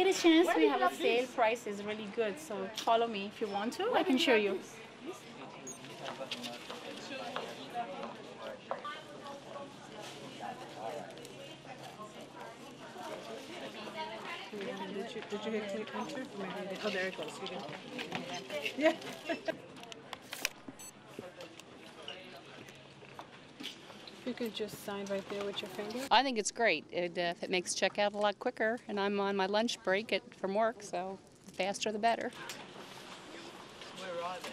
get a chance, we have a sale. Price is really good, so follow me if you want to. I can show you. Did you hit click enter? Oh, there it goes. Yeah. You could just sign right there with your finger. I think it's great. It makes checkout a lot quicker, and I'm on my lunch break from work, so the faster the better. Where are they?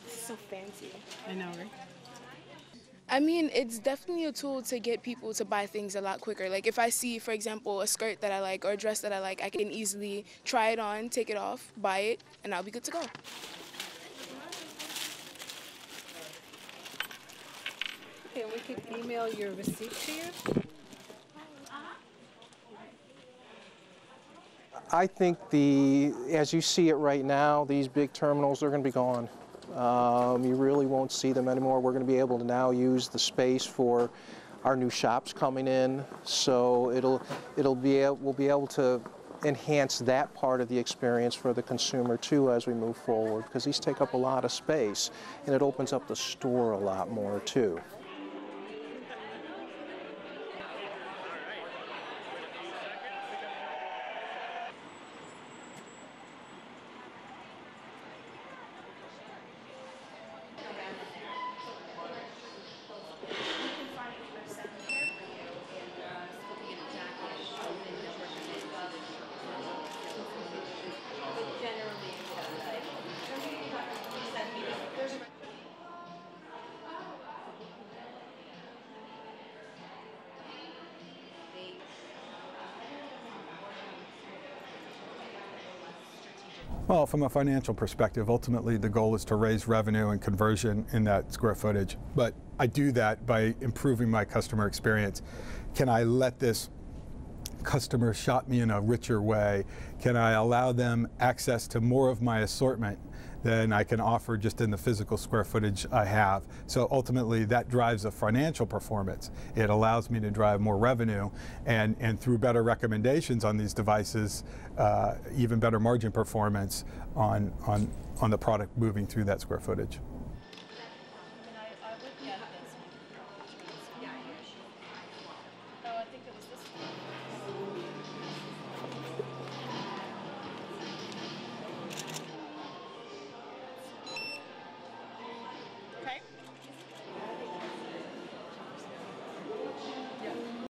So fancy. I know, right? I mean, it's definitely a tool to get people to buy things a lot quicker. Like if I see, for example, a skirt that I like or a dress that I like, I can easily try it on, take it off, buy it, and I'll be good to go. Okay, we could email your receipt to you. I think as you see it right now, these big terminals are going to be gone. You really won't see them anymore. We're going to be able to now use the space for our new shops coming in, so we'll be able to enhance that part of the experience for the consumer too as we move forward, because these take up a lot of space and it opens up the store a lot more too. Well, from a financial perspective, ultimately the goal is to raise revenue and conversion in that square footage. But I do that by improving my customer experience. Can I let this customer shop me in a richer way? Can I allow them access to more of my assortment than I can offer just in the physical square footage I have? So ultimately that drives a financial performance. It allows me to drive more revenue, and through better recommendations on these devices, even better margin performance on the product moving through that square footage.